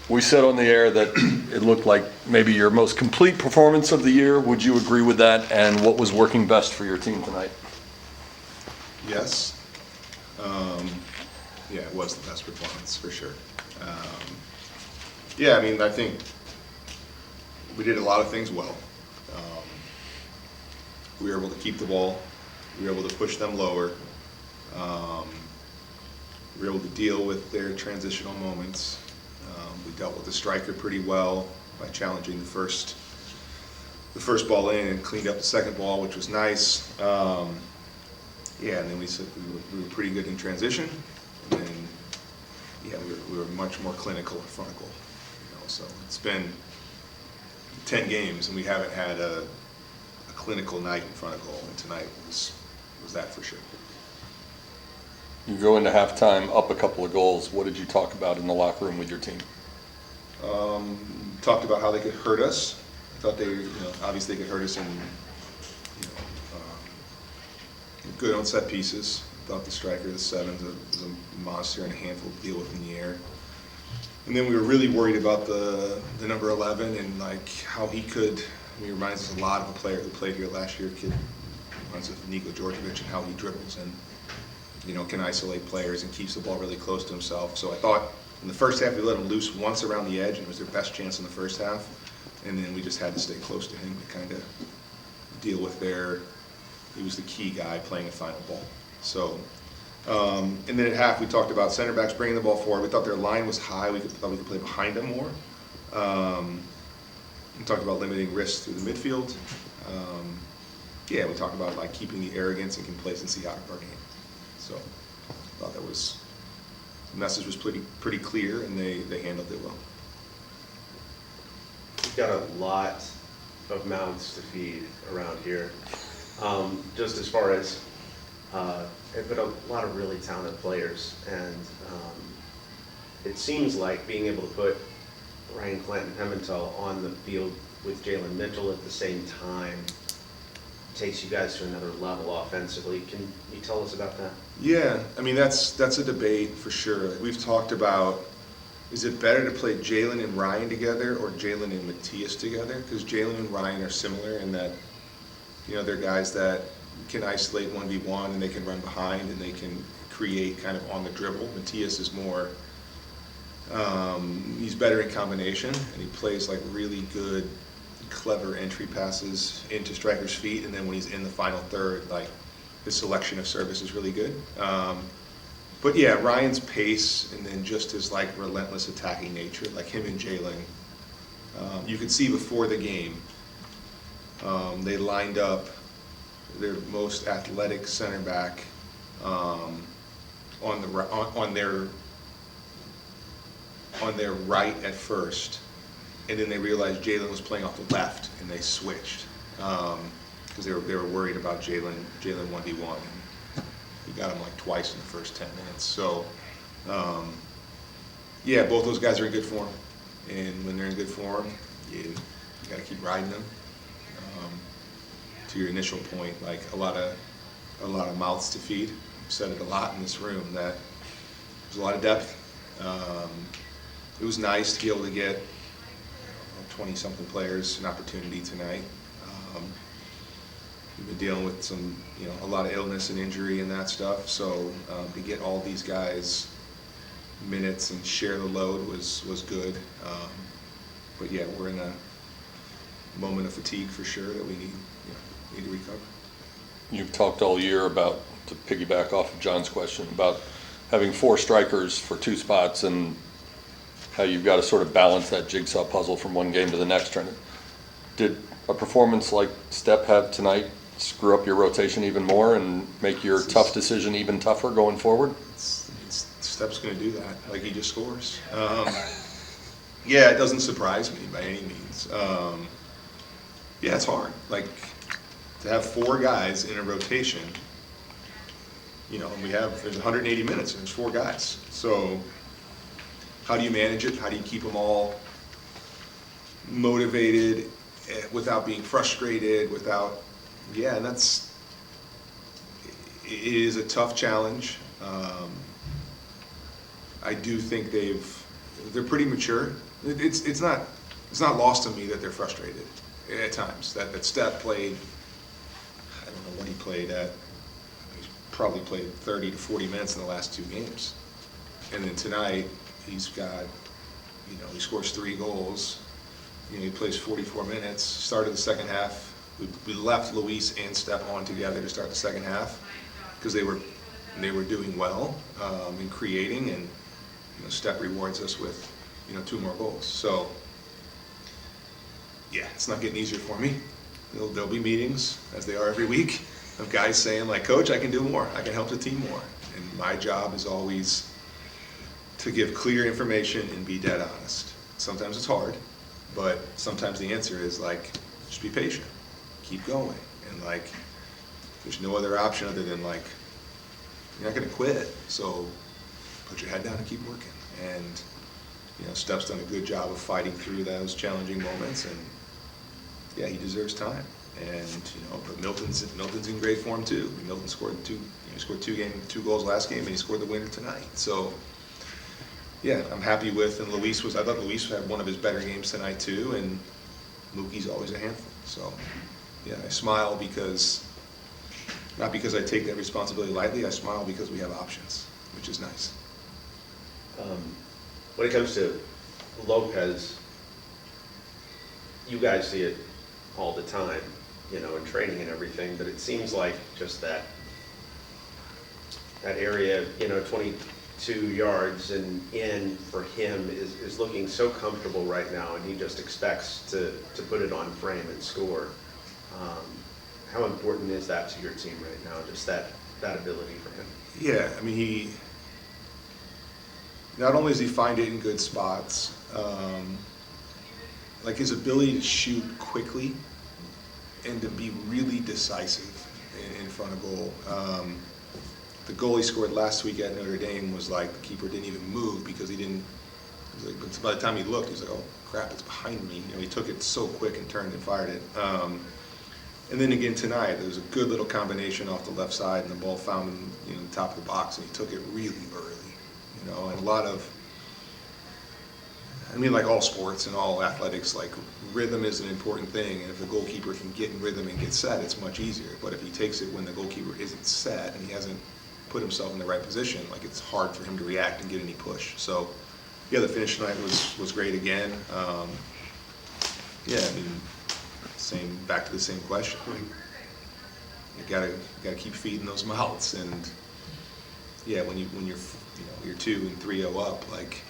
We said on the air that it looked like maybe your most complete performance of the year. Would you agree with that? And what was working best for your team tonight? Yes. Yeah, it was the best performance for sure. Yeah, I mean, I think we did a lot of things well. We were able to keep the ball. We were able to push them lower. We were able to deal with their transitional moments. We dealt with the striker pretty well by challenging the first ball in and cleaned up the second ball, which was nice. Yeah, and then we were pretty good in transition. And then, yeah, we were much more clinical in front of goal. So it's been 10 games and we haven't had a clinical night in front of goal, and tonight was that for sure. You go into halftime up a couple of goals. What did you talk about in the locker room with your team? Talked about how they could hurt us. I thought they, obviously they could hurt us in, good on set pieces. I thought the striker, the 7, was a monster and a handful to deal with in the air. And then we were really worried about the number 11 and like how he could. He reminds us a lot of a player who played here last year. Kid reminds us of Niko Djordjevic and how he dribbles and can isolate players and keeps the ball really close to himself. So I thought in the first half we let him loose once around the edge, and it was their best chance in the first half. And then we just had to stay close to him to kind of deal with he was the key guy playing the final ball. So, and then at half we talked about center backs bringing the ball forward. We thought their line was high. We thought we could play behind them more. We talked about limiting risks through the midfield. Yeah, we talked about like keeping the arrogance and complacency out of our game. So I thought the message was pretty clear, and they handled it well. We've got a lot of mouths to feed around here. Just as far as, but a lot of really talented players, and it seems like being able to put Ryan Clanton Pimentel on the field with Jalen Mitchell at the same time takes you guys to another level offensively. Can you tell us about that? Yeah, I mean that's a debate for sure. We've talked about, is it better to play Jalen and Ryan together or Jalen and Matthias together? Because Jalen and Ryan are similar in that they're guys that can isolate 1v1 and they can run behind and they can create kind of on the dribble. Matthias is more, he's better in combination, and he plays like really good, clever entry passes into strikers' feet, and then when he's in the final third, like his selection of service is really good. But yeah, Ryan's pace and then just his like relentless attacking nature, like him and Jalen, you could see before the game, they lined up their most athletic center back on their right at first, and then they realized Jalen was playing off the left, and they switched because they were worried about Jalen 1v1. He got him like twice in the first 10 minutes. So yeah, both those guys are in good form, and when they're in good form, you got to keep riding them. To your initial point, like a lot of mouths to feed. I've said it a lot in this room that there's a lot of depth. It was nice to be able to get 20-something players an opportunity tonight. We've been dealing with a lot of illness and injury and that stuff. So to get all these guys minutes and share the load was good. But yeah, we're in a moment of fatigue for sure that we need to recover. You've talked all year about, to piggyback off of John's question, about having 4 strikers for 2 spots and how you've got to sort of balance that jigsaw puzzle from one game to the next. Did a performance like Stepp have tonight screw up your rotation even more and make your tough decision even tougher going forward? Stepp's going to do that. Like, he just scores. Yeah, it doesn't surprise me by any means. Yeah, it's hard. Like, to have 4 guys in a rotation, there's 180 minutes and there's 4 guys. So how do you manage it? How do you keep them all motivated without being frustrated, and it is a tough challenge. I do think they're pretty mature. It's not lost on me that they're frustrated at times. That Steph played, I don't know what he played at. He's probably played 30 to 40 minutes in the last 2 games. And then tonight, he's got, he scores 3 goals. He plays 44 minutes. Started the second half. We left Luis and Steph on together to start the second half because they were doing well in creating, and Steph rewards us with 2 more goals. So yeah, it's not getting easier for me. There'll be meetings, as they are every week, of guys saying like, Coach, I can do more. I can help the team more. And my job is always to give clear information and be dead honest. Sometimes it's hard, but sometimes the answer is like, just be patient, keep going, and like, there's no other option other than like, you're not gonna quit, so put your head down and keep working. And Steph's done a good job of fighting through those challenging moments, and yeah, he deserves time. And but Milton's in great form too. Milton scored 2 goals last game, and he scored the winner tonight. So yeah, I'm happy with. And I thought Luis had one of his better games tonight too. And Mookie's always a handful. So yeah, I smile not because I take that responsibility lightly. I smile because we have options, which is nice. When it comes to Lopez, you guys see it all the time, in training and everything, but it seems like just that area, 22 yards and in for him is looking so comfortable right now, and he just expects to put it on frame and score. How important is that to your team right now, just that ability for him? Yeah, I mean, not only does he find it in good spots, like his ability to shoot quickly and to be really decisive in front of goal. The goal he scored last week at Notre Dame was like the keeper didn't even move because but by the time he looked, he's like, oh crap, it's behind me. He took it so quick and turned and fired it. And then again tonight, there was a good little combination off the left side, and the ball found him in the top of the box, and he took it really early. And a lot of, like all sports and all athletics, like rhythm is an important thing, and if the goalkeeper can get in rhythm and get set, it's much easier. But if he takes it when the goalkeeper isn't set and he hasn't put himself in the right position, like it's hard for him to react and get any push. So yeah, the finish tonight was great again. Yeah, back to the same question. You gotta keep feeding those mouths, and yeah, when you're 2 and 3-0 up, like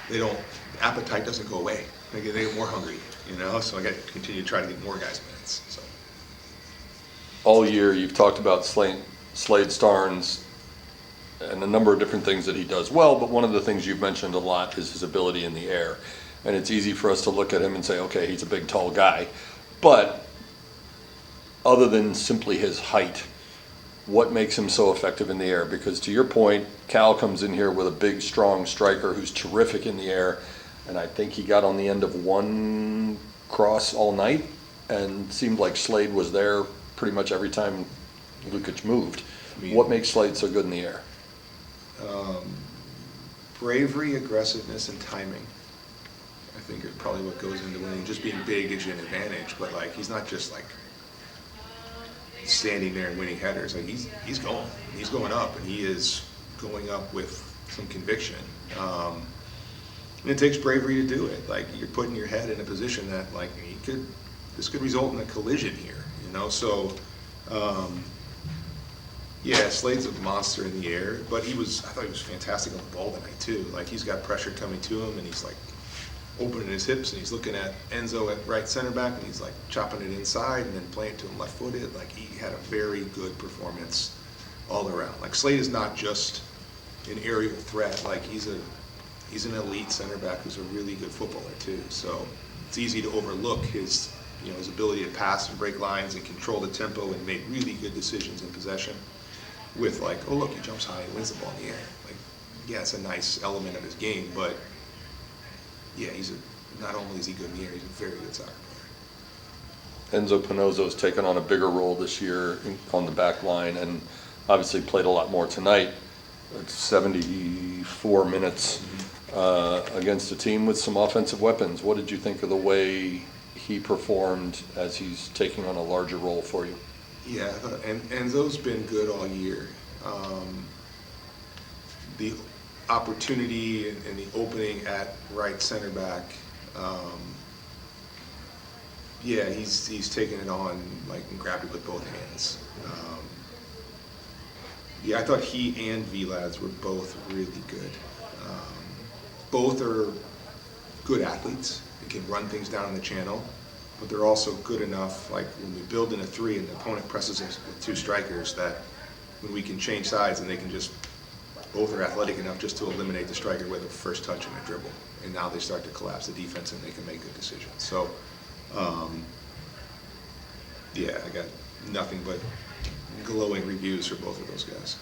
the appetite doesn't go away. They get more hungry, So I got to continue to try to get more guys minutes. So All year, you've talked about Slade Starnes and a number of different things that he does well, but one of the things you've mentioned a lot is his ability in the air. And it's easy for us to look at him and say, okay, he's a big, tall guy. But other than simply his height, what makes him so effective in the air? Because to your point, Cal comes in here with a big, strong striker who's terrific in the air, and I think he got on the end of one cross all night, and seemed like Slade was there pretty much every time Lukic moved. What makes Slade so good in the air? Bravery, aggressiveness, and timing. I think is probably what goes into winning. Just being big gives you an advantage, but like he's not just like standing there and winning headers. Like he's going up, and he is going up with some conviction. And it takes bravery to do it. Like you're putting your head in a position that like this could result in a collision here. So yeah, Slade's a monster in the air, but I thought he was fantastic on the ball tonight too. Like he's got pressure coming to him, and he's like opening his hips, and he's looking at Enzo at right center back, and he's like chopping it inside and then playing it to him left-footed. Like he had a very good performance all around. Like Slade is not just an aerial threat. Like he's an elite center back who's a really good footballer too. So it's easy to overlook his ability to pass and break lines and control the tempo and make really good decisions in possession. With like, oh look, he jumps high and wins the ball in the air. Like, yeah, it's a nice element of his game, but yeah, not only is he good in the air, he's a very good soccer player. Enzo Pinozzo's taken on a bigger role this year on the back line, and obviously played a lot more tonight. It's 74 minutes. against a team with some offensive weapons. What did you think of the way he performed as he's taking on a larger role for you? Yeah, and Enzo's been good all year. The opportunity and the opening at right center back, yeah, he's taken it on like and grabbed it with both hands. Yeah, I thought he and V-Lads were both really good. Both are good athletes. They can run things down in the channel, but they're also good enough, like when we build in a 3 and the opponent presses us with 2 strikers, that when we can change sides and they can just, both are athletic enough just to eliminate the striker with a first touch and a dribble. And now they start to collapse the defense and they can make good decisions. So, yeah, I got nothing but glowing reviews for both of those guys.